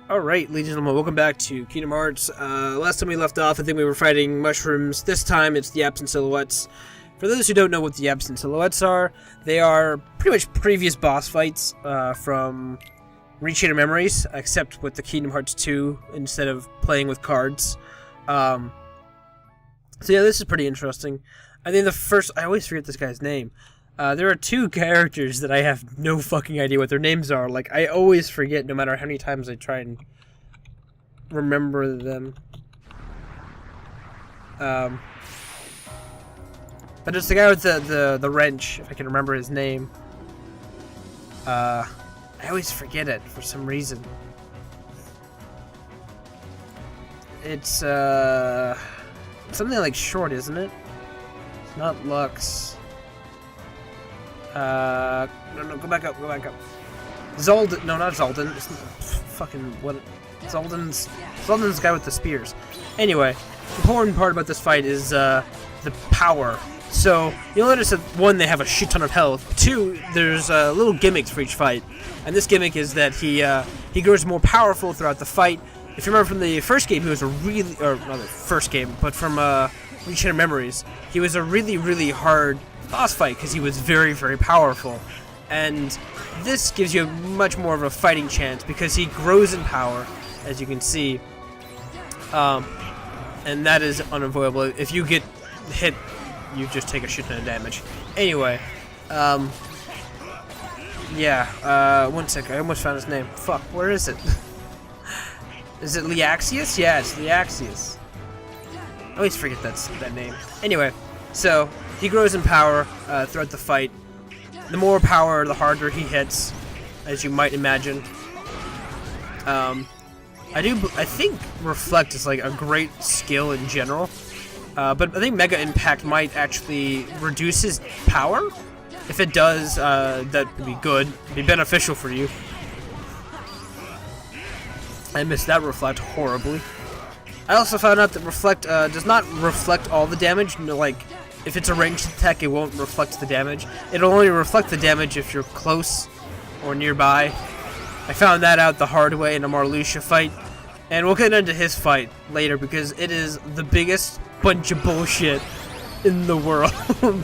Alright, ladies and gentlemen, welcome back to Kingdom Hearts. Last time we left off, I think we were fighting mushrooms. This time, it's the absent silhouettes. For those who don't know what the absent silhouettes are, they are pretty much previous boss fights from ReChain of Memories, except with the Kingdom Hearts 2 instead of playing with cards. So yeah, this is pretty interesting. I think I always forget this guy's name. There are two characters that I have no fucking idea what their names are. Like, I always forget no matter how many times I try and remember them. But it's the guy with the wrench, if I can remember his name. I always forget it for some reason. It's something like short, isn't it? It's not Lux. No, go back up. Zolden, no, not Zolden. It's fucking what? Zolden's the guy with the spears. Anyway, the important part about this fight is the power. So you'll notice that one, they have a shit ton of health. Two, there's little gimmicks for each fight, and this gimmick is that he grows more powerful throughout the fight. If you remember from the first game, he was not the first game, but from ReChain of Memories, he was a really hard boss fight because he was very powerful, and this gives you much more of a fighting chance because he grows in power, as you can see, and that is unavoidable. If you get hit, you just take a shit ton of damage. Anyway, yeah, one sec, I almost found his name. Fuck, where is it? Is it Leaxius? Yeah, it's Leaxius. I always forget that name. Anyway, so he grows in power throughout the fight. The more power, the harder he hits, as you might imagine. I think Reflect is like a great skill in general, but I think Mega Impact might actually reduce his power. If it does, that would be good. It'd be beneficial for you. I missed that Reflect horribly. I also found out that Reflect does not reflect all the damage. You know, like, if it's a ranged attack, it won't reflect the damage. It'll only reflect the damage if you're close or nearby. I found that out the hard way in a Marluxia fight. And we'll get into his fight later because it is the biggest bunch of bullshit in the world. Oh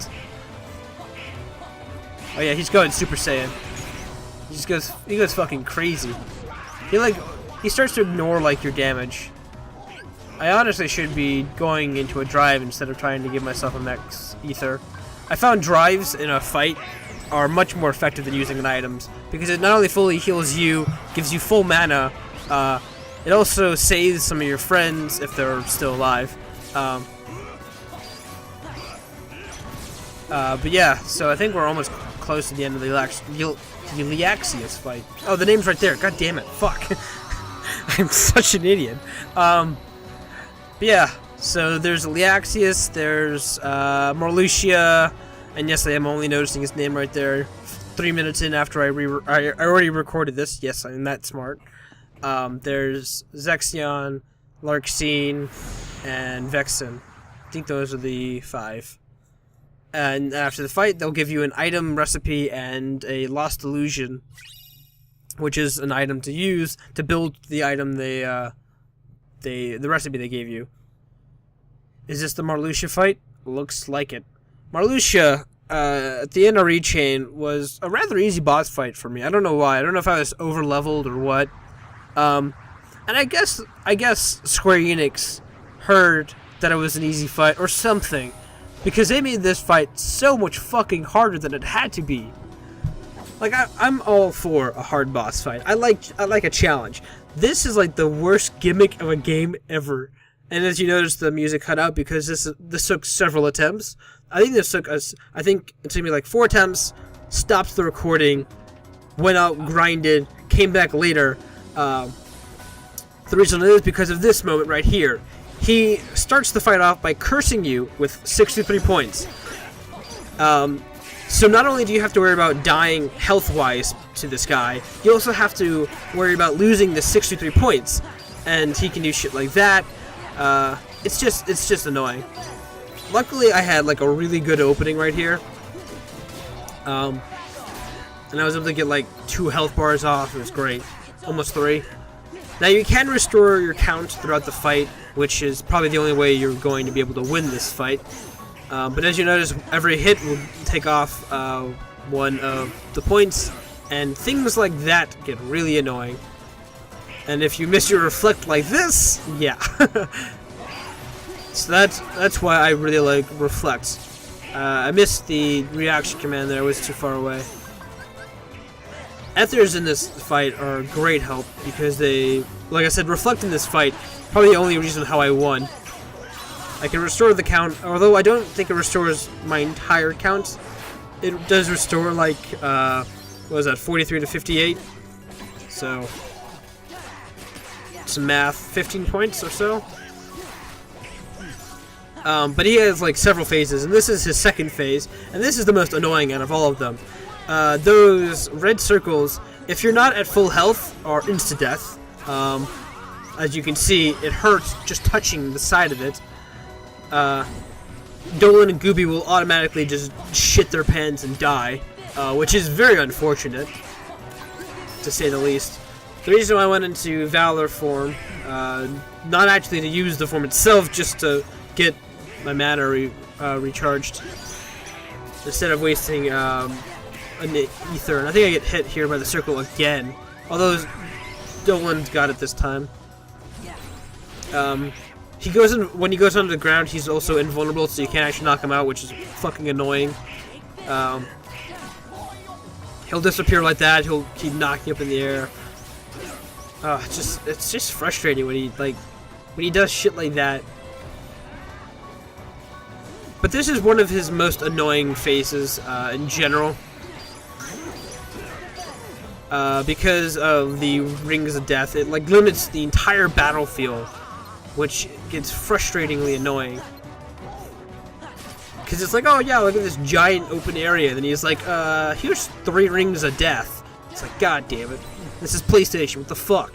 yeah, he's going Super Saiyan. He goes fucking crazy. He starts to ignore like your damage. I honestly should be going into a drive instead of trying to give myself a max ether. I found drives in a fight are much more effective than using an items because it not only fully heals you, gives you full mana, it also saves some of your friends if they're still alive. But yeah, so I think we're almost close to the end of the Leaxius fight. Oh, the name's right there. God damn it. Fuck. I'm such an idiot. But yeah, so there's Leaxius, there's Marluxia, and yes, I am only noticing his name right there 3 minutes in after I already recorded this. Yes, I'm that smart. There's Zexion, Larxene, and Vexen. I think those are the 5. And after the fight, they'll give you an item recipe and a Lost Illusion, which is an item to use to build the item the recipe they gave you. Is this the Marluxia fight? Looks like it. Marluxia, at the end of ReChain, was a rather easy boss fight for me. I don't know why. I don't know if I was over-leveled or what. And I guess Square Enix heard that it was an easy fight or something, because they made this fight so much fucking harder than it had to be. Like, I'm all for a hard boss fight. I like a challenge. This is like the worst gimmick of a game ever. And as you notice, the music cut out because this took several attempts. I think this took us, it took me like 4 attempts, stopped the recording, went out, grinded, came back later. The reason is because of this moment right here. He starts the fight off by cursing you with 63 points. So not only do you have to worry about dying health-wise to this guy, you also have to worry about losing the 63 points. And he can do shit like that. It's just annoying. Luckily, I had like a really good opening right here. And I was able to get like 2 health bars off. It was great. Almost 3. Now you can restore your count throughout the fight, which is probably the only way you're going to be able to win this fight. But as you notice, every hit will take off one of the points, and things like that get really annoying. And if you miss your reflect like this, yeah. So that's why I really like reflect. I missed the reaction command there, I was too far away. Ethers in this fight are great help because they, like I said, reflect in this fight, probably the only reason how I won. I can restore the count, although I don't think it restores my entire count. It does restore like, what was that, 43 to 58? So, some math, 15 points or so. But he has like several phases, and this is his second phase, and this is the most annoying out of all of them. Those red circles, if you're not at full health, are insta-death. As you can see, it hurts just touching the side of it. Dolan and Gooby will automatically just shit their pants and die, which is very unfortunate, to say the least. The reason why I went into Valor form, not actually to use the form itself, just to get my mana recharged, instead of wasting an ether. And I think I get hit here by the circle again, although Dolan's got it this time. He goes in, when he goes under the ground, he's also invulnerable, so you can't actually knock him out, which is fucking annoying. He'll disappear like that. He'll keep knocking up in the air. It's just frustrating when he does shit like that. But this is one of his most annoying phases in general, because of the Rings of Death. It like limits the entire battlefield, which gets frustratingly annoying. Because it's like, oh yeah, look at this giant open area. And then he's like, here's 3 Rings of Death. It's like, god damn it. This is PlayStation, what the fuck?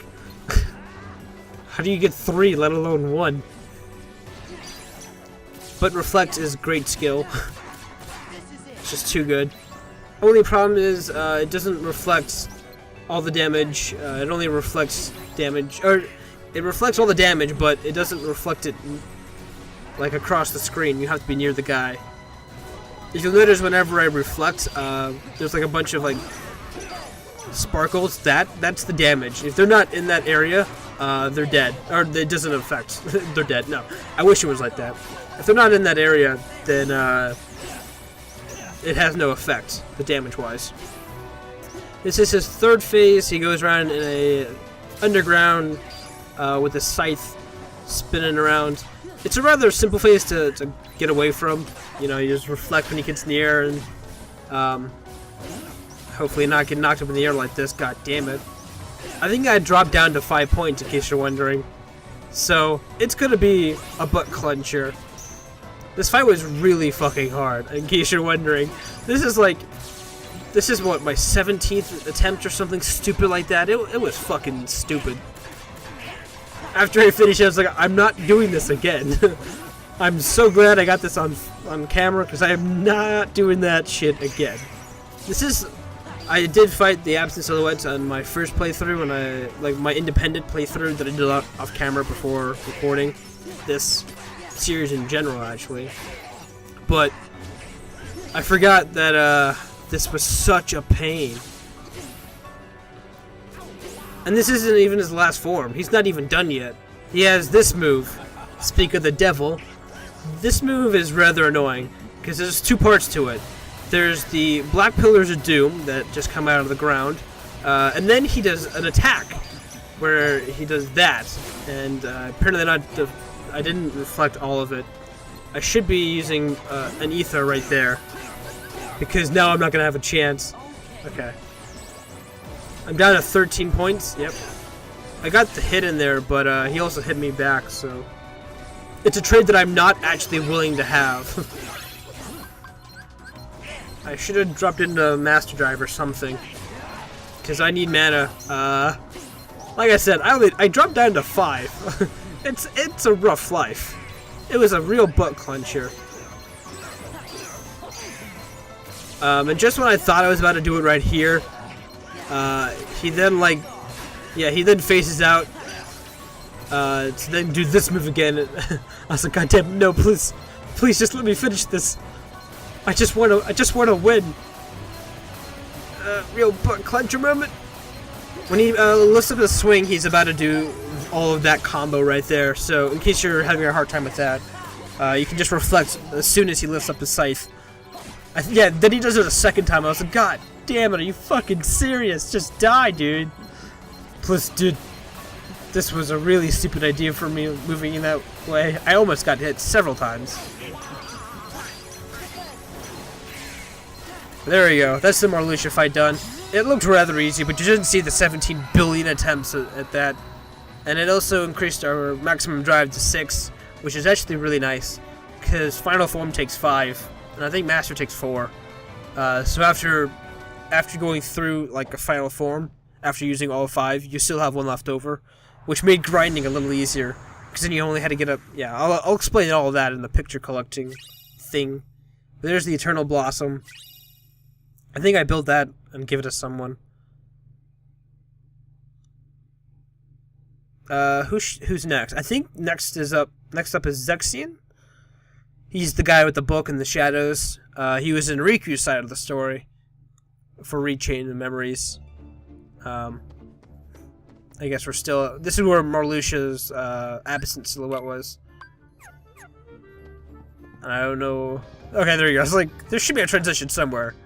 How do you get 3, let alone 1? But Reflect is great skill. It's just too good. Only problem is, it doesn't reflect all the damage. It only reflects damage, or it reflects all the damage, but it doesn't reflect it like across the screen. You have to be near the guy. If you'll notice, whenever I reflect, there's like a bunch of like sparkles. That's the damage. If they're not in that area, they're dead, or it doesn't affect. They're dead. No, I wish it was like that. If they're not in that area, then it has no effect, the damage-wise. This is his third phase. He goes around in a underground with a scythe spinning around. It's a rather simple phase to get away from. You know, you just reflect when he gets in the air and hopefully not get knocked up in the air like this. God damn it. I think I dropped down to 5 points, in case you're wondering. So, it's gonna be a butt clencher. This fight was really fucking hard, in case you're wondering. This is what, my 17th attempt or something stupid like that? It was fucking stupid. After I finished it, I was like, I'm not doing this again. I'm so glad I got this on camera, because I am not doing that shit again. I did fight the Absent Silhouettes on my first playthrough, and my independent playthrough that I did off camera before recording this series in general, actually. But I forgot that this was such a pain. And this isn't even his last form. He's not even done yet. He has this move, Speak of the Devil. This move is rather annoying, because there's 2 parts to it. There's the Black Pillars of Doom that just come out of the ground, and then he does an attack, where he does that, and apparently I didn't reflect all of it. I should be using an ether right there, because now I'm not going to have a chance. Okay. I'm down to 13 points, yep. I got the hit in there, but he also hit me back, so it's a trade that I'm not actually willing to have. I should have dropped into Master Drive or something, because I need mana. Like I said, I dropped down to 5. It's a rough life. It was a real butt clencher. And just when I thought I was about to do it right here, he then faces out, to then do this move again. I was like, God damn, no, please just let me finish this. I just wanna win. Real butt clencher moment. When he lifts up his swing, he's about to do all of that combo right there. So in case you're having a hard time with that, you can just reflect as soon as he lifts up his scythe. Yeah, then he does it a second time. I was like, God damn it, are you fucking serious? Just die, dude. Plus, dude, this was a really stupid idea for me moving in that way. I almost got hit several times. There we go. That's the Marluxia fight done. It looked rather easy, but you didn't see the 17 billion attempts at that. And it also increased our maximum drive to 6, which is actually really nice, because Final Form takes 5, and I think Master takes 4. So after going through like a Final Form, after using all 5, you still have 1 left over, which made grinding a little easier, because then you only had to get up. Yeah, I'll explain all of that in the picture collecting thing. There's the Eternal Blossom. I think I built that and give it to someone. Who's next? I think next up is Zexion. He's the guy with the book and the shadows. He was in Riku's side of the story for ReChain of Memories. I guess we're still. This is where Marluxia's absent silhouette was. I don't know. Okay, there you go. I was like, there should be a transition somewhere.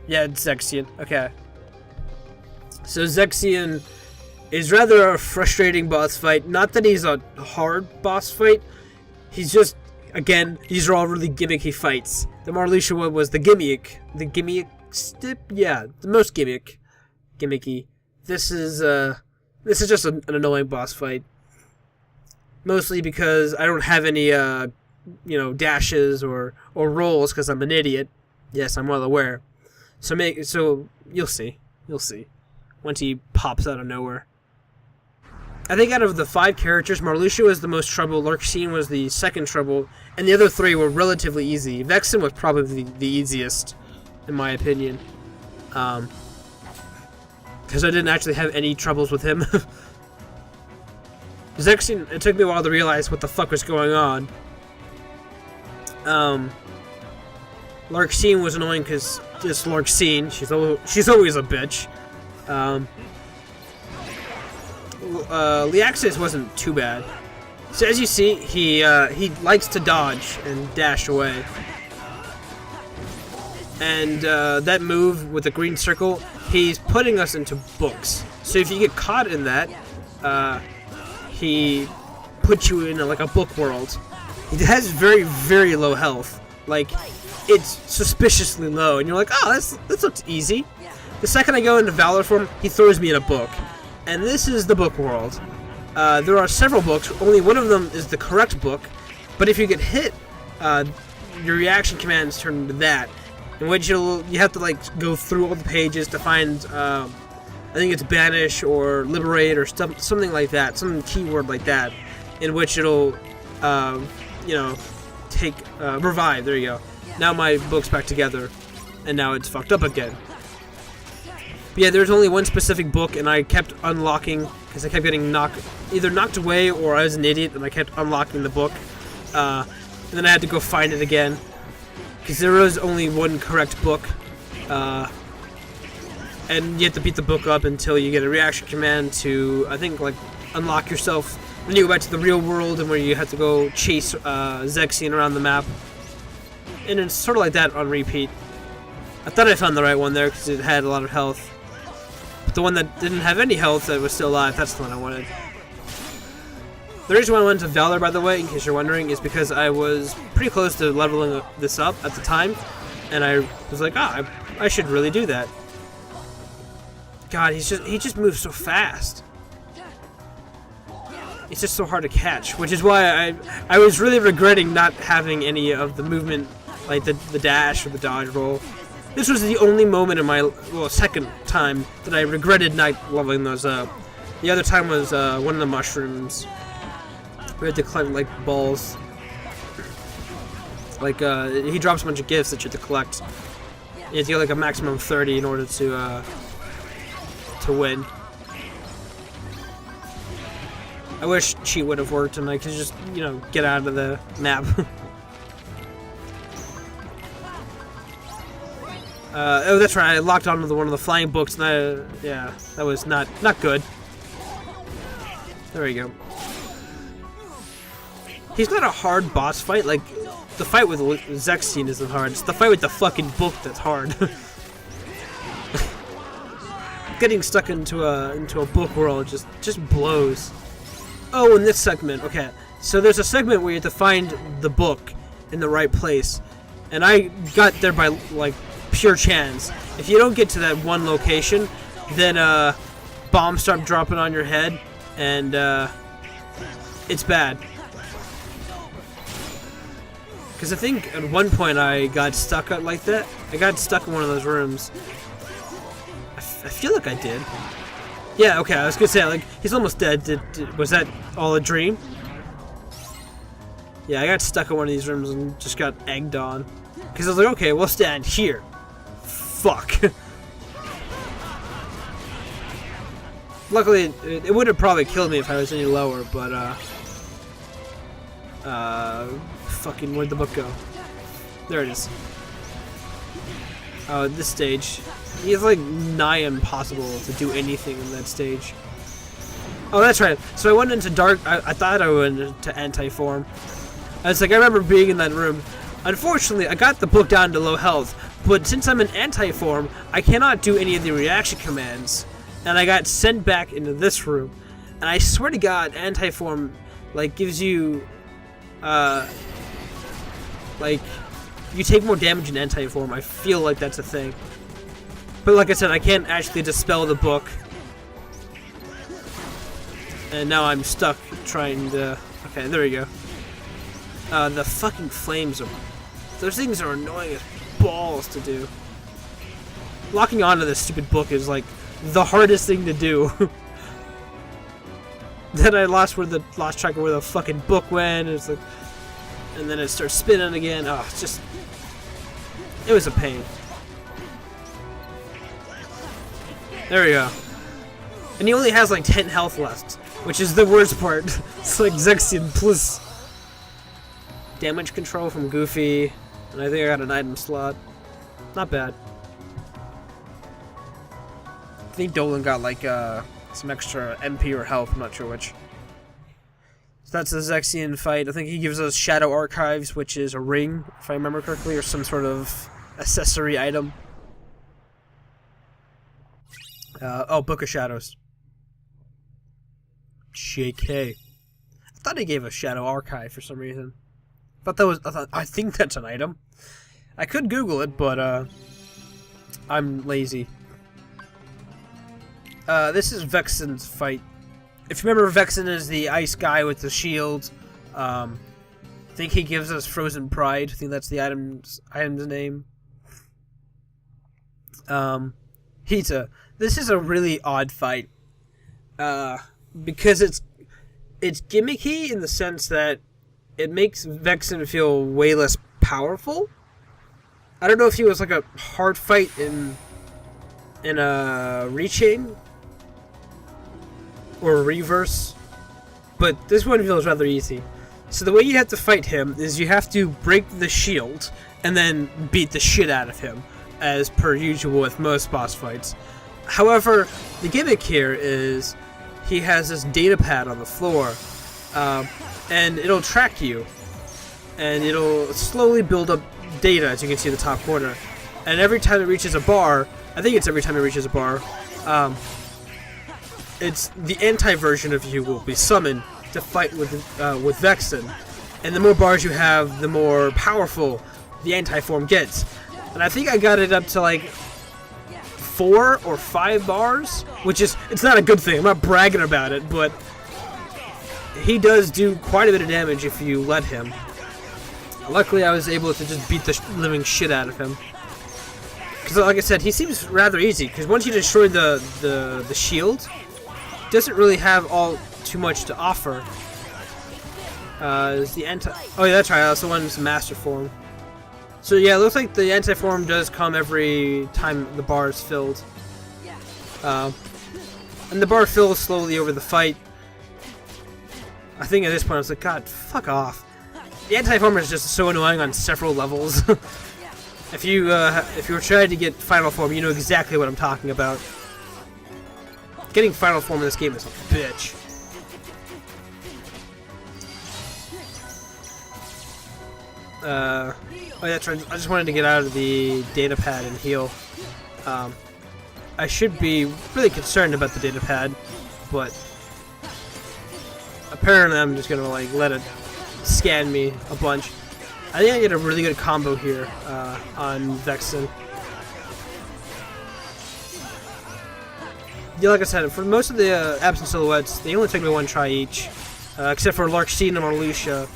Yeah, it's Zexion. Okay. So Zexion is rather a frustrating boss fight. Not that he's a hard boss fight. He's just, again, these are all really gimmicky fights. The Marluxia one was the gimmick. Yeah, the most gimmicky. This is just an annoying boss fight. Mostly because I don't have any, dashes or rolls because I'm an idiot. Yes, I'm well aware. So you'll see once he pops out of nowhere. I think out of the 5 characters, Marluxia was the most trouble, Larxene was the second trouble, and the other 3 were relatively easy. Vexen was probably the easiest, in my opinion, because I didn't actually have any troubles with him. Zexion, it took me a while to realize what the fuck was going on. Larxene was annoying because just Larxene, she's always a bitch. Liaxis wasn't too bad. So as you see, he likes to dodge and dash away. And that move with the green circle, he's putting us into books. So if you get caught in that, he puts you in like a book world. He has very, very low health. Like, it's suspiciously low, and you're like, oh, that looks easy. The second I go into Valor form, he throws me in a book. And this is the book world. There are several books, only one of them is the correct book, but if you get hit, your reaction commands turn into that, in which you have to like go through all the pages to find, I think it's banish or liberate or something like that, some keyword like that, in which it'll, take, revive, there you go. Now my book's back together, and now it's fucked up again. But yeah, there's only one specific book, and I kept unlocking, because I kept getting either knocked away, or I was an idiot, and I kept unlocking the book. And then I had to go find it again, because there was only one correct book. And you have to beat the book up until you get a reaction command to, I think, like, unlock yourself. Then you go back to the real world, and where you have to go chase Zexion around the map. And it's sort of like that on repeat. I thought I found the right one there, because it had a lot of health. But the one that didn't have any health that was still alive, that's the one I wanted. The reason why I went to Valor, by the way, in case you're wondering, is because I was pretty close to leveling this up at the time. And I was like, I should really do that. God, he just moves so fast. It's just so hard to catch, which is why I was really regretting not having any of the movement, like the dash or the dodge roll. This was the only moment in my, second time that I regretted not leveling those up. The other time was one of the mushrooms. We had to collect, like, balls. Like, he drops a bunch of gifts that you have to collect. You have to get, like, a maximum of 30 in order to win. I wish cheat would have worked and I could just, you know, get out of the map. Oh, that's right. I locked onto one of the flying books, and yeah, that was not good. There we go. He's not a hard boss fight. Like the fight with Zexion isn't hard. It's the fight with the fucking book that's hard. Getting stuck into a book world just blows. Oh, in this segment, okay. So there's a segment where you have to find the book in the right place, and I got there by like pure chance. If you don't get to that one location, then bombs start dropping on your head, and it's bad. Because I think at one point I got stuck like that. I got stuck in one of those rooms. I feel like I did. Yeah, okay, I was gonna say, like, he's almost dead. Was that all a dream? Yeah, I got stuck in one of these rooms and just got egged on. Because I was like, okay, we'll stand here. Fuck. Luckily, it would have probably killed me if I was any lower, but, fucking, where'd the book go? There it is. Oh, this stage. It's like nigh impossible to do anything in that stage. Oh, that's right. So I went into dark. I thought I went into anti-form. I remember being in that room. Unfortunately, I got the book down to low health, but since I'm in anti-form, I cannot do any of the reaction commands, and I got sent back into this room. And I swear to God, anti-form like gives you, like you take more damage in anti-form. I feel like that's a thing. But like I said, I can't actually dispel the book. And now I'm stuck trying to... Okay, there we go. The fucking flames are... Those things are annoying as balls to do. Locking onto this stupid book is like the hardest thing to do. Then I lost track of where the fucking book went. It's like, and then it starts spinning again. Oh, it's just... It was a pain. There we go. And he only has like 10 health left, which is the worst part. It's like Zexion plus damage control from Goofy, and I think I got an item slot. Not bad. I think Dolan got like some extra MP or health, I'm not sure which. So that's the Zexion fight. I think he gives us Shadow Archives, which is a ring, if I remember correctly, or some sort of accessory item. Oh, Book of Shadows. JK. I thought he gave a Shadow Archive for some reason. I think that's an item. I could Google it, but I'm lazy. This is Vexen's fight. If you remember, Vexen is the ice guy with the shield. I think he gives us Frozen Pride. I think that's the item's name. This is a really odd fight, because it's gimmicky in the sense that it makes Vexen feel way less powerful. I don't know if he was like a hard fight in a ReChain or Reverse, but this one feels rather easy. So the way you have to fight him is you have to break the shield and then beat the shit out of him, as per usual with most boss fights. However, the gimmick here is he has this data pad on the floor, and it'll track you, and it'll slowly build up data, as you can see in the top corner. And every time it reaches a bar, I think it's every time it reaches a bar, it's the anti-version of you will be summoned to fight with Vexen. And the more bars you have, the more powerful the anti-form gets. And I think I got it up to like 4 or 5 bars, which is, it's not a good thing. I'm not bragging about it, but he does do quite a bit of damage if you let him. Luckily, I was able to just beat the living shit out of him. Because, like I said, he seems rather easy. Because once you destroy the shield, it doesn't really have all too much to offer. Is the anti? Oh yeah, that's right. That's the one's master form. So yeah, it looks like the anti-form does come every time the bar is filled. And the bar fills slowly over the fight. I think at this point I was like, God, fuck off. The anti-form is just so annoying on several levels. If you were trying to get final form, you know exactly what I'm talking about. Getting final form in this game is a bitch. Oh yeah, that's right. I just wanted to get out of the data pad and heal. I should be really concerned about the data pad, but apparently I'm just gonna like let it scan me a bunch. I think I get a really good combo here on Vexen. Yeah, like I said, for most of the absent silhouettes, they only took me one try each, except for Marluxia and Marluxia.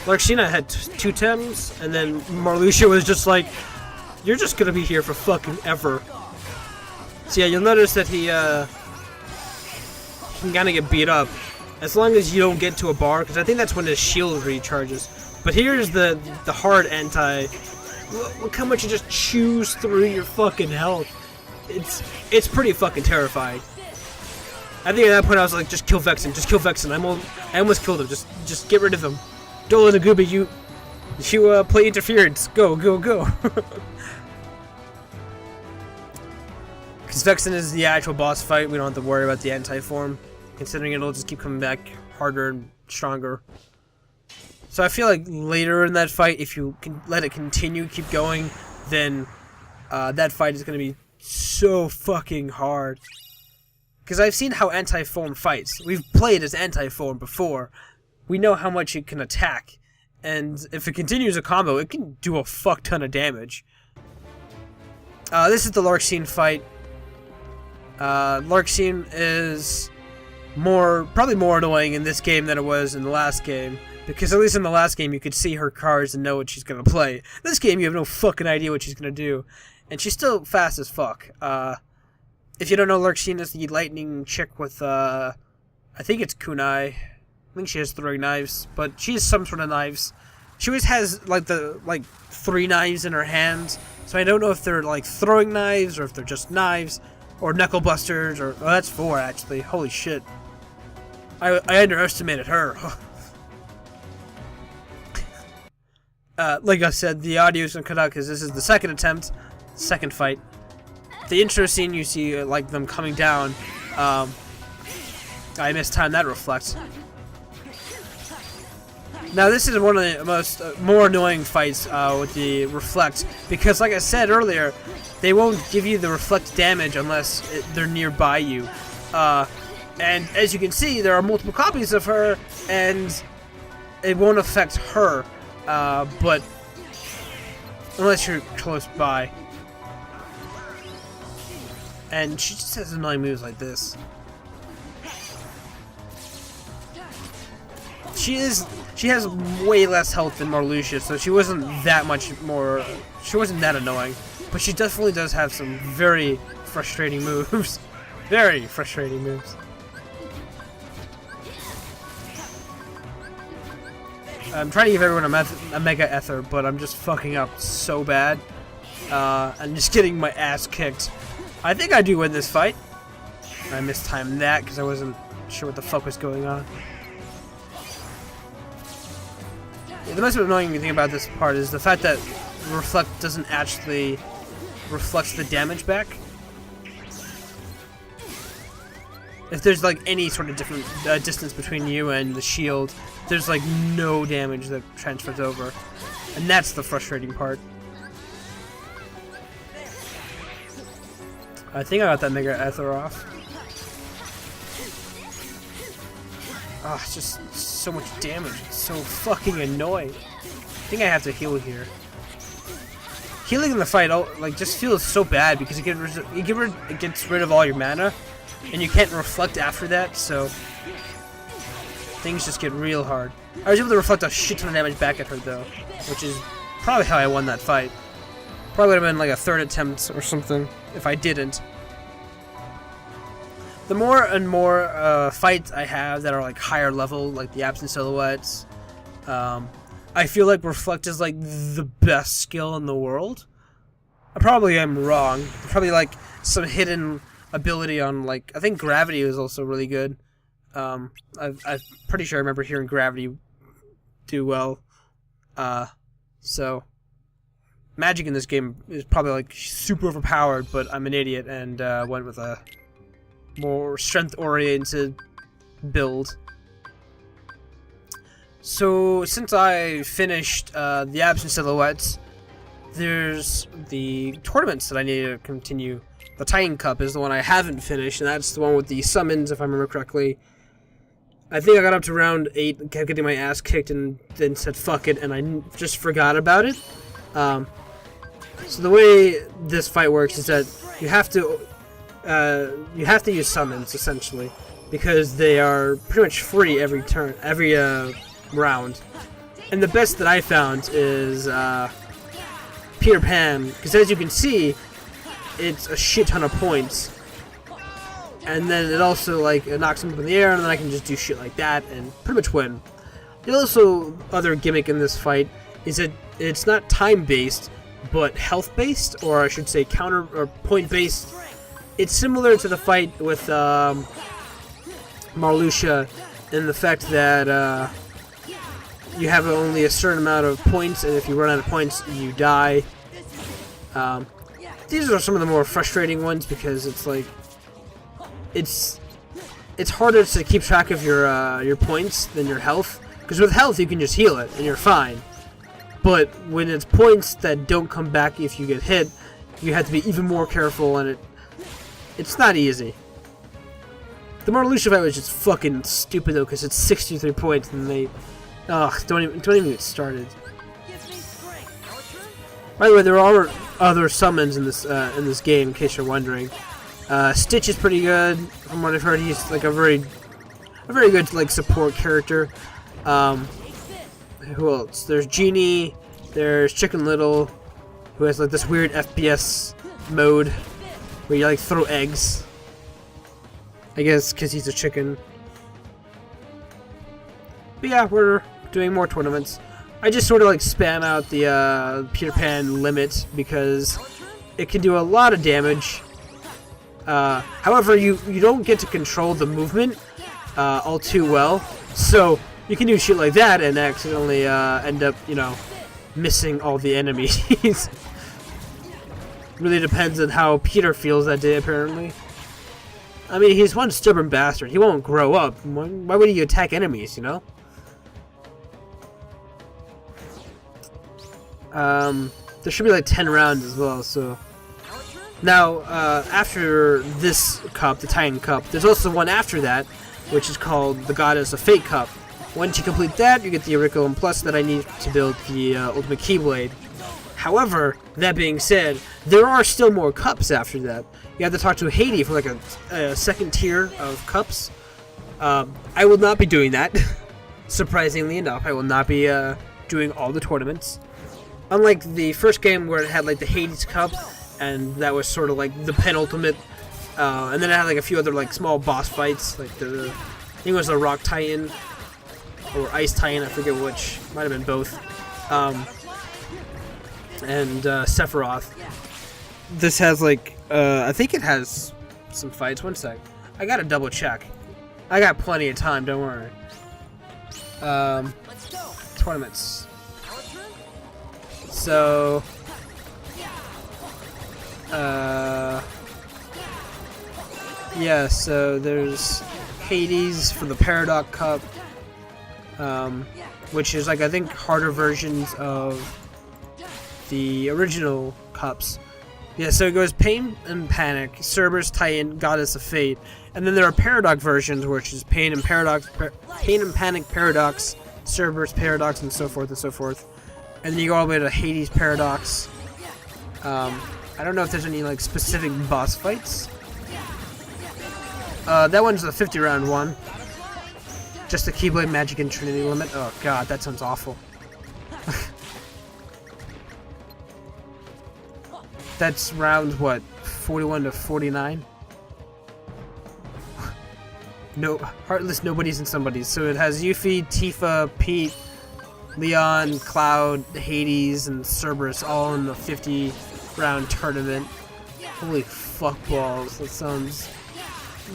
Marluxia had 2 attempts, and then Marluxia was just like, "You're just gonna be here for fucking ever." So yeah, you'll notice that he can kind of get beat up as long as you don't get to a bar, because I think that's when his shield recharges. But here's the hard anti. Look how much you just chews through your fucking health. It's pretty fucking terrifying. I think at that point I was like, just kill Vexen, just kill Vexen. I almost killed him. Just get rid of him. Dola Nagubi, you play interference. Go, go, go. Because Vexen is the actual boss fight. We don't have to worry about the anti-form, considering it'll just keep coming back harder and stronger. So I feel like later in that fight, if you can let it continue, keep going, then that fight is going to be so fucking hard. Because I've seen how anti-form fights. We've played as anti-form before. We know how much it can attack. And if it continues a combo, it can do a fuck ton of damage. This is the Larxene fight. Larxene is probably more annoying in this game than it was in the last game. Because at least in the last game, you could see her cards and know what she's going to play. This game, you have no fucking idea what she's going to do. And she's still fast as fuck. If you don't know, Larxene is the lightning chick with, I think it's kunai. I think she has throwing knives, but she has some sort of knives. She always has, like, 3 knives in her hands. So I don't know if they're, like, throwing knives, or if they're just knives, or knuckle busters, or... Oh, that's 4, actually. Holy shit. I underestimated her. Like I said, the audio is going to cut out because this is the second attempt, second fight. The intro scene, you see, like, them coming down. I mistimed that reflect. Now, this is one of the more annoying fights with the reflect, because, like I said earlier, they won't give you the reflect damage unless they're nearby you. And as you can see, there are multiple copies of her, and it won't affect her. But unless you're close by. And she just has annoying moves like this. She has way less health than Marluxia, so she wasn't that annoying. But she definitely does have some very frustrating moves. Very frustrating moves. I'm trying to give everyone a Mega Ether, but I'm just fucking up so bad. I'm just getting my ass kicked. I think I do win this fight. I mistimed that because I wasn't sure what the fuck was going on. Yeah, the most annoying thing about this part is the fact that Reflect doesn't actually reflect the damage back. If there's like any sort of different distance between you and the shield, there's like no damage that transfers over. And that's the frustrating part. I think I got that Mega Ether off. Ah, it's just so much damage. It's so fucking annoying. I think I have to heal here. Healing in the fight, just feels so bad because it gets rid of all your mana. And you can't reflect after that, so things just get real hard. I was able to reflect a shit ton of damage back at her, though, which is probably how I won that fight. Probably would have been like a 3rd attempt or something if I didn't. The more and more fights I have that are like higher level, like the absent silhouettes, I feel like reflect is like the best skill in the world. I probably am wrong. Probably like some hidden ability on, like, I think gravity is also really good. I'm pretty sure I remember hearing Gravity do well. So magic in this game is probably like super overpowered, but I'm an idiot and went with a more strength-oriented build. So since I finished the Absent Silhouettes, there's the tournaments that I need to continue. The Titan Cup is the one I haven't finished, and that's the one with the summons, if I remember correctly. I think I got up to round 8, kept getting my ass kicked, and then said fuck it, and I just forgot about it. So the way this fight works is that you have to use summons, essentially, because they are pretty much free every turn, every round. And the best that I found is Peter Pan, because as you can see, it's a shit ton of points. And then it also like it knocks them up in the air, and then I can just do shit like that and pretty much win. The also other gimmick in this fight is that it's not time based, but health based, or I should say counter or point based. It's similar to the fight with Marluxia in the fact that you have only a certain amount of points, and if you run out of points, you die. These are some of the more frustrating ones because it's like it's harder to keep track of your points than your health. Because with health, you can just heal it and you're fine. But when it's points that don't come back if you get hit, you have to be even more careful, and it's not easy. The Marluxia fight was just fucking stupid though, because it's 63 points, and they, don't even get started. By the way, there are other summons in this game, in case you're wondering. Stitch is pretty good, from what I've heard. He's like a very good like support character. Who else? There's Genie. There's Chicken Little, who has like this weird FPS mode where you like throw eggs. I guess because he's a chicken. But yeah, we're doing more tournaments. I just sort of like spam out the Peter Pan limit because it can do a lot of damage. However, you don't get to control the movement all too well, so you can do shit like that and accidentally end up, missing all the enemies. Really depends on how Peter feels that day, apparently. I mean, he's one stubborn bastard. He won't grow up. Why would he attack enemies, you know? There should be like 10 rounds as well, so... Now, after this cup, the Titan Cup, there's also one after that, which is called the Goddess of Fate Cup. Once you complete that, you get the Auriculum Plus that I need to build the Ultimate Keyblade. However, that being said, there are still more cups after that. You have to talk to Haiti for like a second tier of cups. I will not be doing that. Surprisingly enough, I will not be doing all the tournaments. Unlike the first game where it had like the Hades Cup, and that was sort of like the penultimate, and then it had like a few other like small boss fights, like I think it was the Rock Titan or Ice Titan, I forget which, might have been both, and Sephiroth. This has like I think it has some fights. One sec, I gotta double check. I got plenty of time, don't worry. Tournaments. So yeah, so there's Hades for the Paradox Cup, which is like I think harder versions of the original cups. Yeah, so it goes Pain and Panic, Cerberus, Titan, Goddess of Fate, and then there are Paradox versions, which is Pain and Panic Paradox, Cerberus Paradox, and so forth and so forth. And then you go all the way to Hades Paradox. I don't know if there's any like specific boss fights. That one's the 50 round one. Just the Keyblade Magic and Trinity limit. Oh god, that sounds awful. That's round what? 41 to 49? No, Heartless Nobodies and Somebodies. So it has Yuffie, Tifa, Pete, Leon, Cloud, Hades, and Cerberus all in the 50 round tournament. Holy fuck balls, that sounds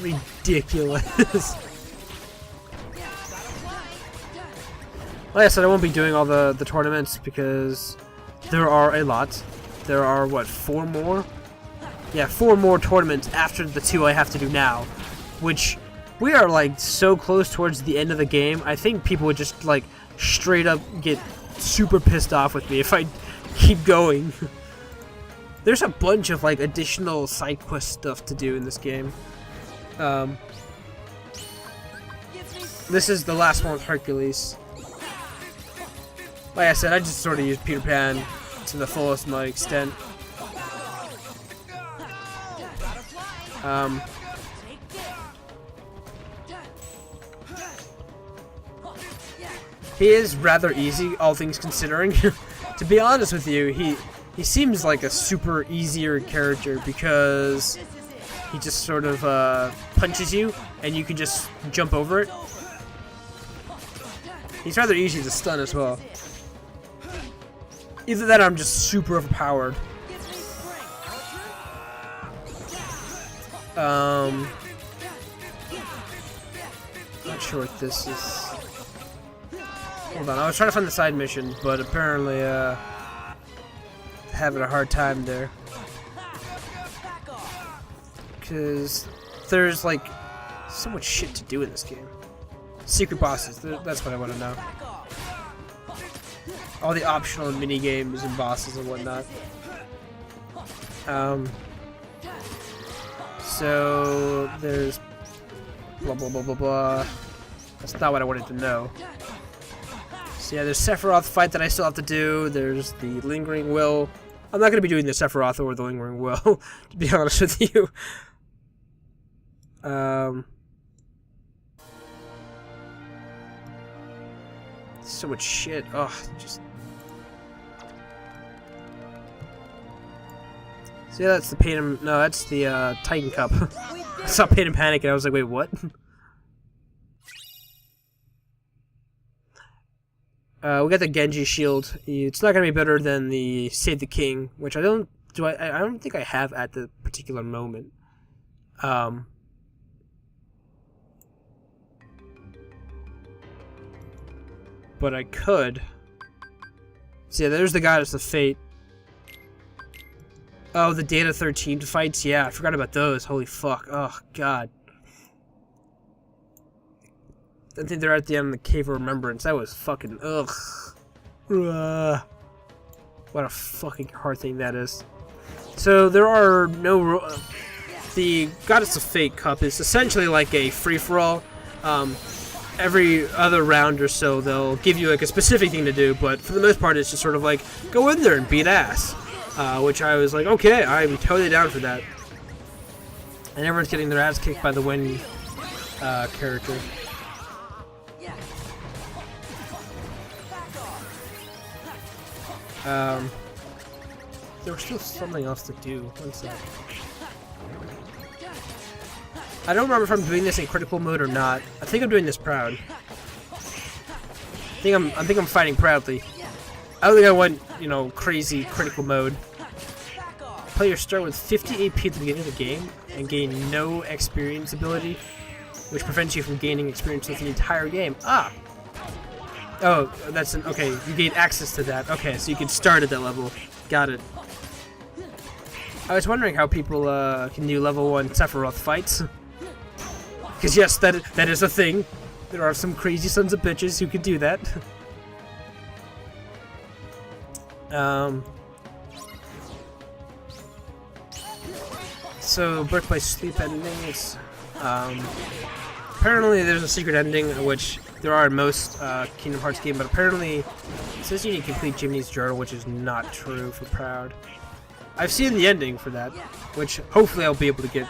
ridiculous. Like I said, I won't be doing all the tournaments because there are a lot. There are, what, 4 more? Yeah, 4 more tournaments after the 2 I have to do now. Which, we are, like, so close towards the end of the game. I think people would just, like, straight up get super pissed off with me if I keep going. There's a bunch of, like, additional side quest stuff to do in this game. This is the last one with Hercules. Like I said, I just sort of used Peter Pan to the fullest of my extent. He is rather easy, all things considering. To be honest with you, he seems like a super easier character because he just sort of punches you and you can just jump over it. He's rather easy to stun as well. Either that or I'm just super overpowered. Not sure what this is. Hold on, I was trying to find the side mission, but apparently having a hard time there. Because there's like so much shit to do in this game. Secret bosses, that's what I want to know. All the optional mini games and bosses and whatnot. So there's blah blah blah blah blah. That's not what I wanted to know. So yeah, there's Sephiroth fight that I still have to do. There's the Lingering Will. I'm not gonna be doing the Sephiroth or the Lingering Will, to be honest with you. So much shit. Oh, just. See, that's the Pain and... No, that's the Titan Cup. I saw Pain and Panic and I was like, wait, what? We got the Genji shield. It's not gonna be better than the Save the King, which I don't think I have at the particular moment. But I could. So yeah, there's the Goddess of Fate. Oh, the Data 13 fights? Yeah, I forgot about those. Holy fuck. Oh, God. I think they're at the end of the Cave of Remembrance. That was fucking... Ugh. What a fucking hard thing that is. So, there are no... the Goddess of Fate Cup is essentially like a free-for-all. Every other round or so, they'll give you like a specific thing to do, but for the most part, it's just sort of like, go in there and beat ass. Which I was like, okay, I'm totally down for that. And everyone's getting their ass kicked by the Wen character. There was still something else to do. One sec. I don't remember if I'm doing this in critical mode or not. I think I'm doing this proud. I think I'm fighting proudly. I don't think I went, you know, crazy critical mode. Players start with 50 AP at the beginning of the game and gain no experience ability, which prevents you from gaining experience with the entire game. Ah! Oh, that's an... Okay, you gain access to that. Okay, so you can start at that level. Got it. I was wondering how people can do level 1 Sephiroth fights. Because yes, that is a thing. There are some crazy sons of bitches who can do that. So, Birthplace Sleep endings. Apparently there's a secret ending, which there are in most Kingdom Hearts games, but apparently it says you need to complete Jiminy's Journal, which is not true for Proud. I've seen the ending for that, which hopefully I'll be able to get.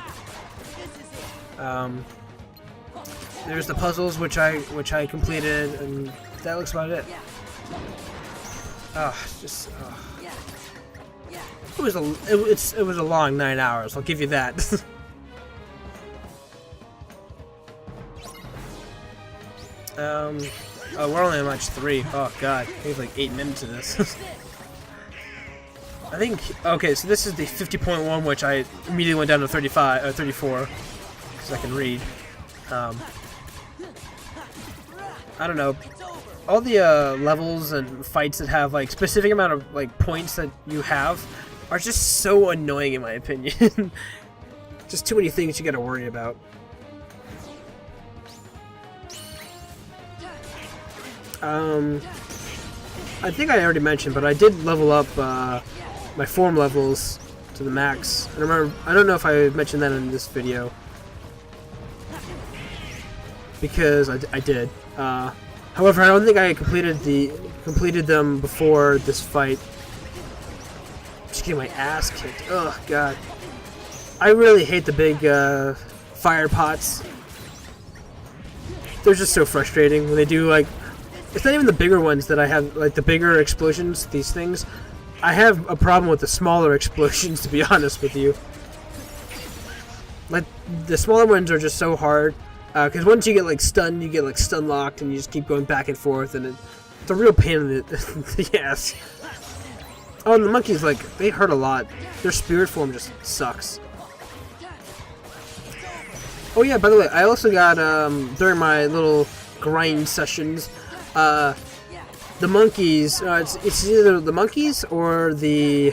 There's the puzzles, which I completed, and that looks about it. Just. It was a long 9 hours. I'll give you that. Oh, we're only on match 3. Oh god, we have like 8 minutes of this. I think. Okay, so this is the 50.1, which I immediately went down to 35 or 34 because I can read. I don't know. all the levels and fights that have like specific amount of like points that you have are just so annoying in my opinion. Just too many things you gotta worry about. I think I already mentioned, but I did level up my form levels to the max. I don't know if I mentioned that in this video, because I did. However, I don't think I completed them before this fight. Just getting my ass kicked. Oh god, I really hate the big fire pots. They're just so frustrating when they do like. It's not even the bigger ones that I have, like the bigger explosions. These things, I have a problem with the smaller explosions. To be honest with you, like the smaller ones are just so hard. Because once you get like stunned, you get like stun locked, and you just keep going back and forth, and it's a real pain in the ass. Oh, and the monkeys, like, they hurt a lot. Their spirit form just sucks. Oh yeah, by the way, I also got during my little grind sessions, the monkeys. It's either the monkeys or the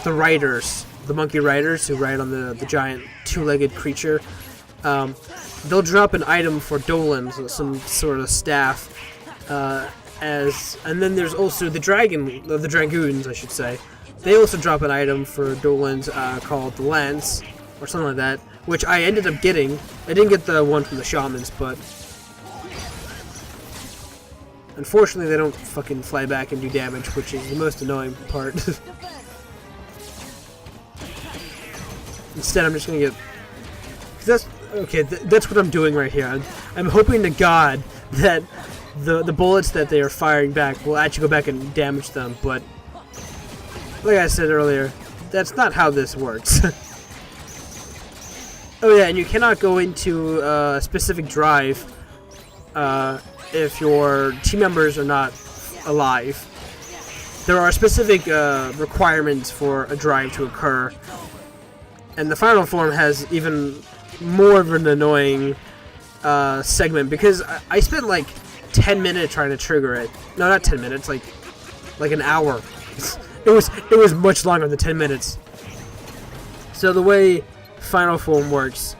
riders, the monkey riders who ride on the giant two-legged creature. They'll drop an item for Dolans, some sort of staff, and then there's also the dragoons, I should say. They also drop an item for Dolans called the Lance, or something like that, which I ended up getting. I didn't get the one from the shamans, but unfortunately they don't fucking fly back and do damage, which is the most annoying part. Instead, I'm just gonna get... That's what I'm doing right here. I'm hoping to God that the bullets that they are firing back will actually go back and damage them, but like I said earlier, that's not how this works. Oh yeah, and you cannot go into a specific drive if your team members are not alive. There are specific requirements for a drive to occur, and the final form has even more of an annoying segment, because I spent like 10 minutes trying to trigger it. No, not 10 minutes, like an hour. It was much longer than 10 minutes. So the way final form works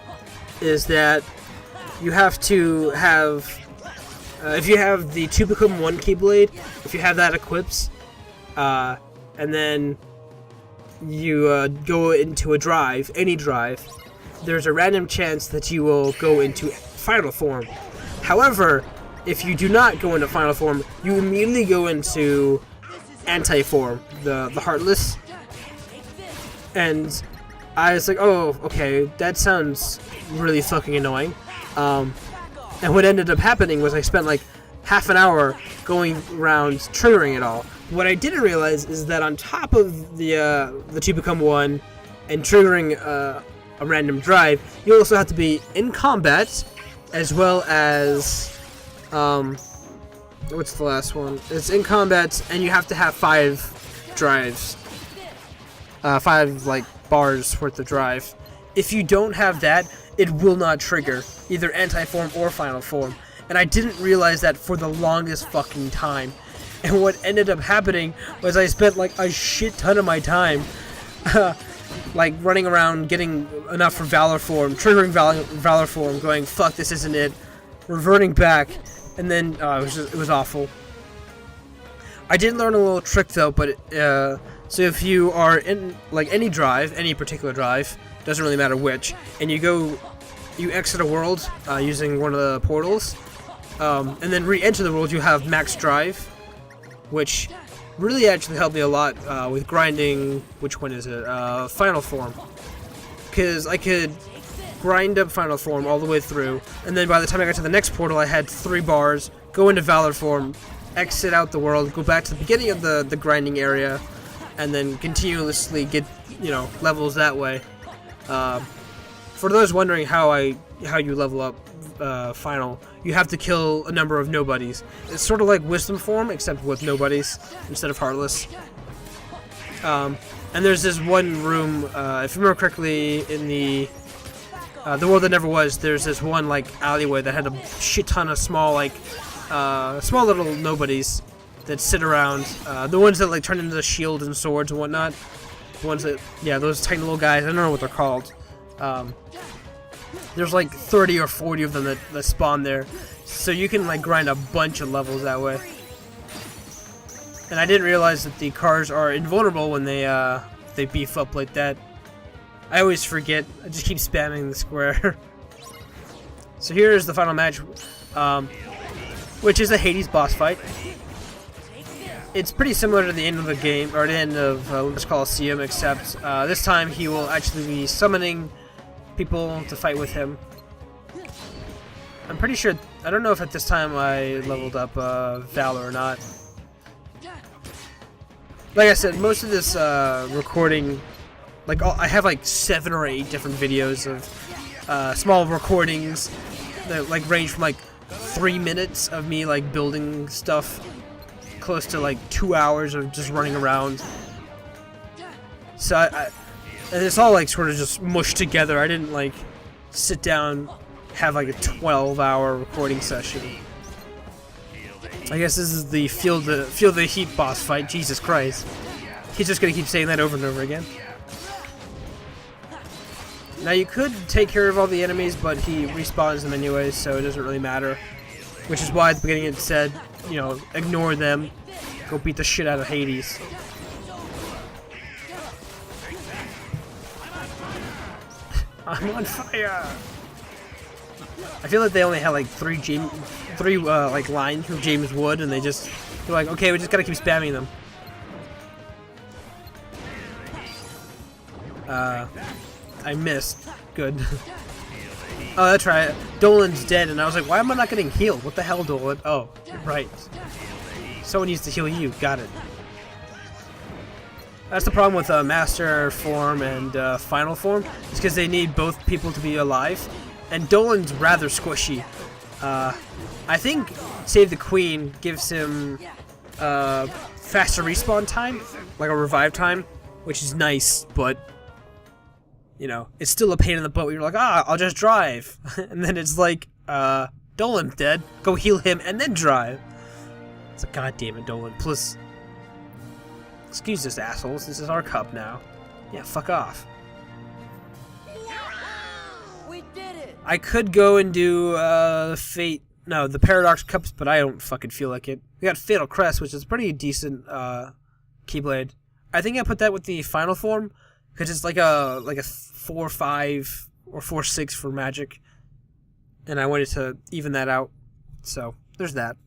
is that you have to have if you have the 2 become 1 Keyblade, if you have that equipped, and then you go into a drive, any drive, there's a random chance that you will go into final form. However, if you do not go into final form, you immediately go into anti-form, the Heartless. And I was like, oh, okay, that sounds really fucking annoying. And what ended up happening was I spent like half an hour going around triggering it all. What I didn't realize is that on top of the 2 become 1 and triggering a random drive, you also have to be in combat, as well as what's the last one? It's in combat, and you have to have 5 drives, 5 like bars worth of drive. If you don't have that, it will not trigger either anti-form or final form, and I didn't realize that for the longest fucking time. And what ended up happening was I spent like a shit ton of my time like running around getting enough for Valor Form, triggering Valor Form, going, fuck, this isn't it, reverting back, and then it was awful. I did learn a little trick though, but so if you are in like any drive, any particular drive, doesn't really matter which, and you exit a world using one of the portals, and then re-enter the world, you have max drive, which really actually helped me a lot with grinding. Which one is it? Final form, because I could grind up final form all the way through, and then by the time I got to the next portal, I had 3 bars, go into Valor Form, exit out the world, go back to the beginning of the grinding area, and then continuously get, levels that way. For those wondering how you level up final, you have to kill a number of nobodies. It's sort of like Wisdom Form, except with nobodies instead of Heartless. And there's this one room, if you remember correctly, in the World That Never Was, there's this one like alleyway that had a shit ton of small like small little nobodies that sit around. The ones that like turn into shields and swords and whatnot. The ones that, yeah, those tiny little guys. I don't know what they're called. There's like 30 or 40 of them that spawn there, so you can like grind a bunch of levels that way. And I didn't realize that the cars are invulnerable when they beef up like that. I always forget. I just keep spamming the square. So here is the final match, which is a Hades boss fight. It's pretty similar to the end of the game, or the end of Olympus Coliseum, except this time he will actually be summoning people to fight with him. I'm pretty sure, I don't know if at this time I leveled up Valor or not. Like I said, most of this recording, like I have like 7 or 8 different videos of small recordings that like range from like 3 minutes of me like building stuff close to like 2 hours of just running around. So and it's all like sort of just mushed together. I didn't like sit down, have like a 12-hour recording session. I guess this is the feel the heat boss fight. Jesus Christ. He's just gonna keep saying that over and over again. Now you could take care of all the enemies, but he respawns them anyway, so it doesn't really matter. Which is why at the beginning it said, you know, ignore them. Go beat the shit out of Hades. I'm on fire! I feel like they only had like three like lines from James Wood, and they're like, okay, we just gotta keep spamming them. I missed. Good. Oh, that's right. Dolan's dead, and I was like, why am I not getting healed? What the hell, Dolan? Oh, you're right. Someone needs to heal you. Got it. That's the problem with Master Form and Final Form, is because they need both people to be alive. And Dolan's rather squishy. I think Save the Queen gives him faster respawn time, like a revive time, which is nice, but you know, it's still a pain in the butt where you're like, I'll just drive. And then it's like, Dolan's dead, go heal him and then drive. It's like, god damn it, Dolan. Plus, excuse us, assholes, this is our cup now. Yeah, fuck off. We did it. I could go and do the Paradox Cups, but I don't fucking feel like it. We got Fatal Crest, which is pretty decent Keyblade. I think I put that with the Final Form, because it's like a 4-5 or 4-6 for magic, and I wanted to even that out. So there's that.